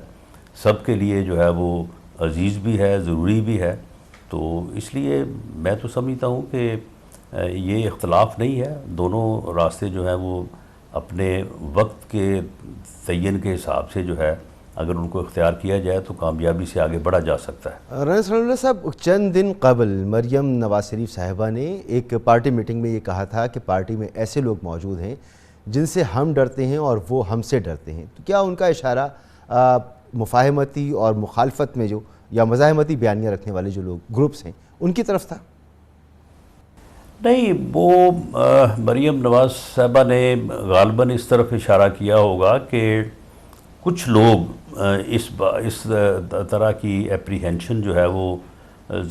سب کے لیے جو ہے وہ عزیز بھی ہے، ضروری بھی ہے۔ تو اس لیے میں تو سمجھتا ہوں کہ یہ اختلاف نہیں ہے، دونوں راستے جو ہیں وہ اپنے وقت کے تعین کے حساب سے جو ہے اگر ان کو اختیار کیا جائے تو کامیابی سے آگے بڑھا جا سکتا ہے۔ رانا ثناء اللہ صاحب، چند دن قبل مریم نواز شریف صاحبہ نے ایک پارٹی میٹنگ میں یہ کہا تھا کہ پارٹی میں ایسے لوگ موجود ہیں جن سے ہم ڈرتے ہیں اور وہ ہم سے ڈرتے ہیں، تو کیا ان کا اشارہ مفاہمتی اور مخالفت میں جو یا مزاحمتی بیانیاں رکھنے والے جو لوگ گروپس ہیں ان کی طرف تھا؟ نہیں، وہ مریم نواز صاحبہ نے غالباً اس طرف اشارہ کیا ہوگا کہ کچھ لوگ اس طرح کی اپریہنشن جو ہے وہ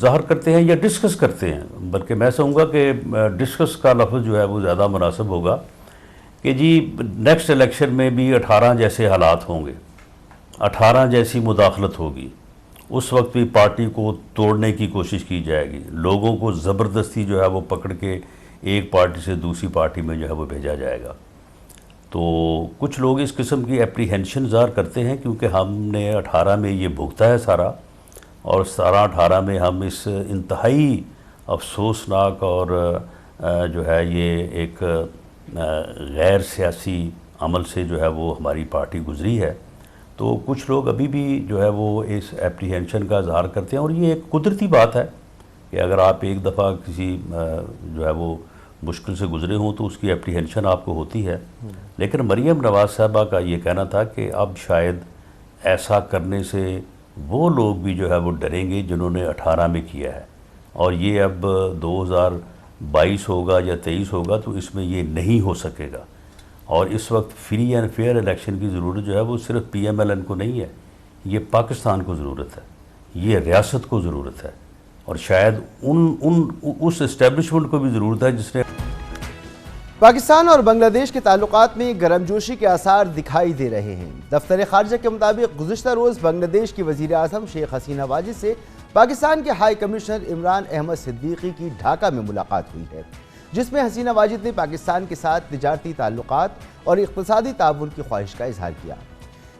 ظاہر کرتے ہیں یا ڈسکس کرتے ہیں، بلکہ میں سمجھوں گا کہ ڈسکس کا لفظ جو ہے وہ زیادہ مناسب ہوگا کہ جی نیکسٹ الیکشن میں بھی 18 جیسے حالات ہوں گے، 18 جیسی مداخلت ہوگی، اس وقت بھی پارٹی کو توڑنے کی کوشش کی جائے گی، لوگوں کو زبردستی جو ہے وہ پکڑ کے ایک پارٹی سے دوسری پارٹی میں جو ہے وہ بھیجا جائے گا۔ تو کچھ لوگ اس قسم کی اپریہنشن ظاہر کرتے ہیں کیونکہ ہم نے 18 میں یہ بھگتا ہے سارا، اور 17-18 میں ہم اس انتہائی افسوسناک اور جو ہے یہ ایک غیر سیاسی عمل سے جو ہے وہ ہماری پارٹی گزری ہے، تو کچھ لوگ ابھی بھی جو ہے وہ اس اپریہینشن کا اظہار کرتے ہیں، اور یہ ایک قدرتی بات ہے کہ اگر آپ ایک دفعہ کسی جو ہے وہ مشکل سے گزرے ہوں تو اس کی اپریہینشن آپ کو ہوتی ہے. لیکن مریم نواز صاحبہ کا یہ کہنا تھا کہ اب شاید ایسا کرنے سے وہ لوگ بھی جو ہے وہ ڈریں گے جنہوں نے 18 میں کیا ہے، اور یہ اب 2022 ہوگا یا 23 ہوگا تو اس میں یہ نہیں ہو سکے گا. اور اس وقت فری اینڈ فیئر الیکشن کی ضرورت جو ہے وہ صرف پی ایم ایل این کو نہیں ہے، یہ پاکستان کو ضرورت ہے، یہ ریاست کو ضرورت ہے، اور شاید اس اسٹیبلشمنٹ کو بھی ضرورت ہے جس نے پاکستان اور بنگلہ دیش کے تعلقات میں گرم جوشی کے آثار دکھائی دے رہے ہیں. دفتر خارجہ کے مطابق گزشتہ روز بنگلہ دیش کی وزیر اعظم شیخ حسینہ واجد سے پاکستان کے ہائی کمشنر عمران احمد صدیقی کی ڈھاکہ میں ملاقات ہوئی ہے، جس میں حسینہ واجد نے پاکستان کے ساتھ تجارتی تعلقات اور اقتصادی تعاون کی خواہش کا اظہار کیا.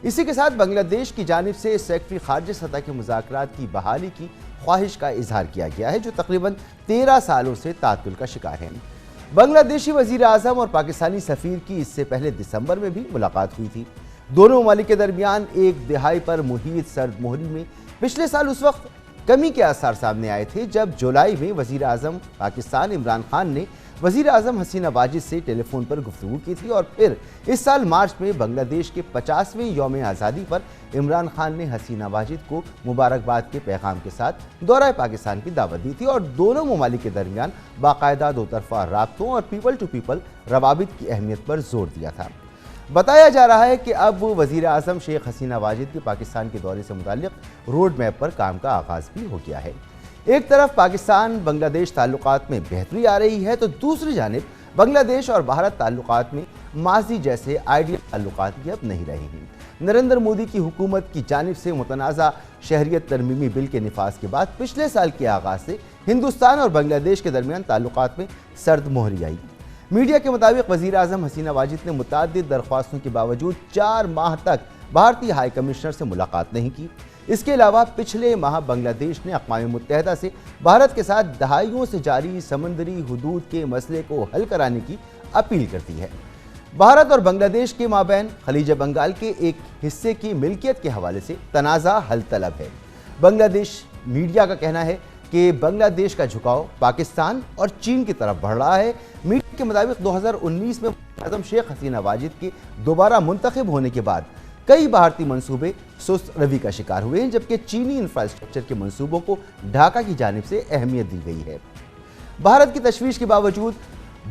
اسی کے ساتھ بنگلہ دیش کی جانب سے سیکرٹری خارجہ سطح کے مذاکرات کی بحالی کی خواہش کا اظہار کیا گیا ہے، جو تقریباً 13 سالوں سے تعطل کا شکار ہے. بنگلہ دیشی وزیر اعظم اور پاکستانی سفیر کی اس سے پہلے دسمبر میں بھی ملاقات ہوئی تھی. دونوں ممالک کے درمیان ایک دہائی پر محیط سرد مہری میں پچھلے سال اس وقت کمی کے آثار سامنے آئے تھے جب جولائی میں وزیر اعظم پاکستان عمران خان نے وزیر اعظم حسینہ واجد سے ٹیلی فون پر گفتگو کی تھی، اور پھر اس سال مارچ میں بنگلہ دیش کے 50ویں یوم آزادی پر عمران خان نے حسینہ واجد کو مبارکباد کے پیغام کے ساتھ دورہ پاکستان کی دعوت دی تھی، اور دونوں ممالک کے درمیان باقاعدہ دو طرفہ رابطوں اور پیپل ٹو پیپل روابط کی اہمیت پر زور دیا تھا. بتایا جا رہا ہے کہ اب وزیر اعظم شیخ حسینہ واجد کے پاکستان کے دورے سے متعلق روڈ میپ پر کام کا آغاز بھی ہو گیا ہے. ایک طرف پاکستان بنگلہ دیش تعلقات میں بہتری آ رہی ہے تو دوسری جانب بنگلہ دیش اور بھارت تعلقات میں ماضی جیسے آئیڈیل تعلقات بھی اب نہیں رہے ہیں. نریندر مودی کی حکومت کی جانب سے متنازع شہریت ترمیمی بل کے نفاذ کے بعد پچھلے سال کے آغاز سے ہندوستان اور بنگلہ دیش کے درمیان تعلقات میں سرد مہری آئی. میڈیا کے مطابق وزیر اعظم حسینہ واجد نے متعدد درخواستوں کے باوجود 4 ماہ تک بھارتی ہائی کمشنر سے ملاقات نہیں کی. اس کے علاوہ پچھلے ماہ بنگلہ دیش نے اقوام متحدہ سے بھارت کے ساتھ دہائیوں سے جاری سمندری حدود کے مسئلے کو حل کرانے کی اپیل کرتی ہے. بھارت اور بنگلہ دیش کے مابین خلیج بنگال کے ایک حصے کی ملکیت کے حوالے سے تنازع حل طلب ہے. بنگلہ دیش میڈیا کا کہنا ہے کہ بنگلہ دیش کا جھکاؤ پاکستان اور چین کی طرف بڑھ رہا ہے. میڈیا کے مطابق 2019 میں وزیر اعظم شیخ حسینہ واجد کے دوبارہ منتخب ہونے کے بعد کئی بھارتی منصوبے سست روی کا شکار ہوئے ہیں، جبکہ چینی انفراسٹرکچر کے منصوبوں کو ڈھاکہ کی جانب سے اہمیت دی گئی ہے. بھارت کی تشویش کے باوجود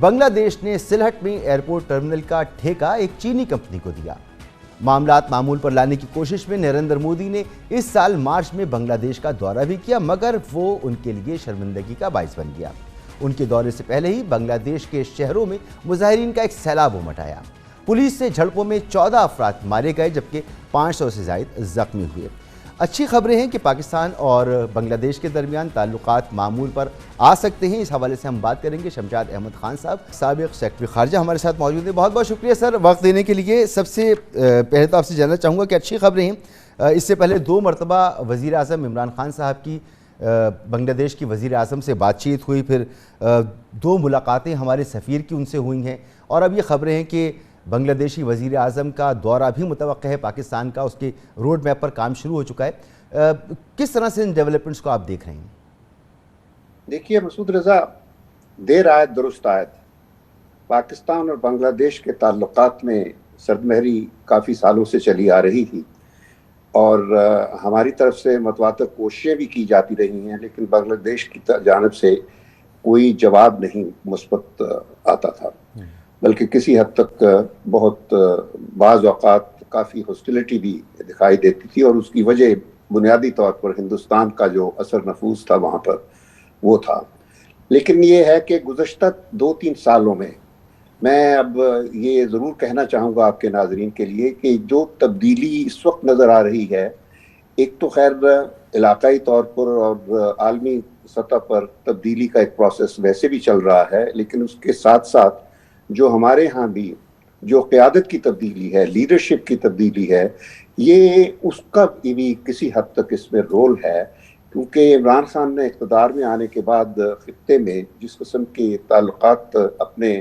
بنگلہ دیش نے سلہٹ میں ایئرپورٹ ٹرمینل کا ٹھیکہ ایک چینی کمپنی کو دیا. معاملات معمول پر لانے کی کوشش میں نریندر مودی نے اس سال مارچ میں بنگلہ دیش کا دورہ بھی کیا، مگر وہ ان کے لیے شرمندگی کا باعث بن گیا. ان کے دورے سے پہلے ہی بنگلہ دیش کے شہروں میں مظاہرین کا ایک سیلاب امٹ آیا. پولیس سے جھڑپوں میں 14 افراد مارے گئے جبکہ 500 سے زائد زخمی ہوئے. اچھی خبریں ہیں کہ پاکستان اور بنگلہ دیش کے درمیان تعلقات معمول پر آ سکتے ہیں. اس حوالے سے ہم بات کریں گے. شمشاد احمد خان صاحب سابق سیکرٹری خارجہ ہمارے ساتھ موجود ہیں. بہت بہت شکریہ سر وقت دینے کے لیے. سب سے پہلے تو آپ سے جاننا چاہوں گا کہ اچھی خبریں ہیں. اس سے پہلے 2 مرتبہ وزیر اعظم عمران خان صاحب کی بنگلہ دیش کی وزیر اعظم سے بات چیت ہوئی، پھر 2 ملاقاتیں ہمارے سفیر کی ان سے ہوئی ہیں، اور اب یہ خبریں ہیں کہ بنگلہ دیشی وزیر اعظم کا دورہ بھی متوقع ہے پاکستان کا، اس کے روڈ میپ پر کام شروع ہو چکا ہے. کس طرح سے ان ڈیولپمنٹس کو آپ دیکھ رہے ہیں؟ دیکھیے مسعود رضا، دیر آیت درست آیت. پاکستان اور بنگلہ دیش کے تعلقات میں سردمہری کافی سالوں سے چلی آ رہی تھی، اور ہماری طرف سے متواتر کوششیں بھی کی جاتی رہی ہیں، لیکن بنگلہ دیش کی جانب سے کوئی جواب نہیں مثبت آتا تھا، بلکہ کسی حد تک بہت بعض اوقات کافی ہاسٹیلٹی بھی دکھائی دیتی تھی، اور اس کی وجہ بنیادی طور پر ہندوستان کا جو اثر نفوذ تھا وہاں پر وہ تھا. لیکن یہ ہے کہ گزشتہ 2-3 سالوں میں اب یہ ضرور کہنا چاہوں گا آپ کے ناظرین کے لیے کہ جو تبدیلی اس وقت نظر آ رہی ہے، ایک تو خیر علاقائی طور پر اور عالمی سطح پر تبدیلی کا ایک پروسیس ویسے بھی چل رہا ہے، لیکن اس کے ساتھ ساتھ جو ہمارے ہاں بھی جو قیادت کی تبدیلی ہے، لیڈرشپ کی تبدیلی ہے، یہ اس کا بھی کسی حد تک اس میں رول ہے، کیونکہ عمران خان نے اقتدار میں آنے کے بعد خطے میں جس قسم کے تعلقات اپنے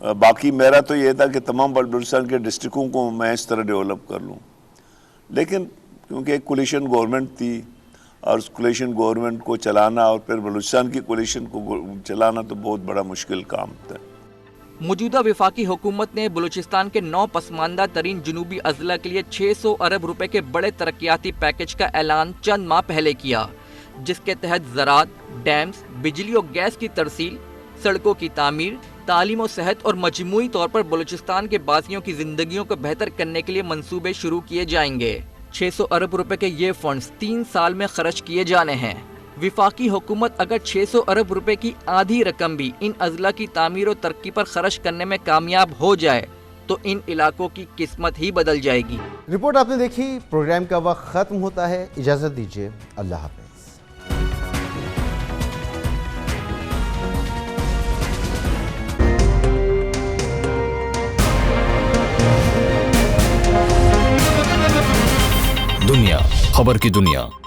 باقی میرا تو یہ تھا کہ تمام بلوچستان کے ڈسٹرکوں کو میں اس طرح ڈیولپ کر لوں، لیکن کیونکہ ایک کولیشن گورنمنٹ تھی اور اس کولیشن گورنمنٹ کو چلانا اور پھر بلوچستان کی کولیشن کو چلانا تو بہت بڑا مشکل کام تھا۔ موجودہ وفاقی حکومت نے بلوچستان کے 9 پسماندہ ترین جنوبی اضلاع کے لیے 600 ارب روپے کے بڑے ترقیاتی پیکج کا اعلان چند ماہ پہلے کیا، جس کے تحت زراعت، ڈیمز، بجلی اور گیس کی ترسیل، سڑکوں کی تعمیر، تعلیم و صحت اور مجموعی طور پر بلوچستان کے باسیوں کی زندگیوں کو بہتر کرنے کے لیے منصوبے شروع کیے جائیں گے۔ 600 ارب روپے کے یہ فنڈز 3 سال میں خرچ کیے جانے ہیں۔ وفاقی حکومت اگر 600 ارب روپے کی آدھی رقم بھی ان اضلاع کی تعمیر و ترقی پر خرچ کرنے میں کامیاب ہو جائے تو ان علاقوں کی قسمت ہی بدل جائے گی۔ رپورٹ آپ نے دیکھی، پروگرام کا وقت ختم ہوتا ہے، اجازت دیجیے، اللہ حافظ۔ دنیا خبر کی دنیا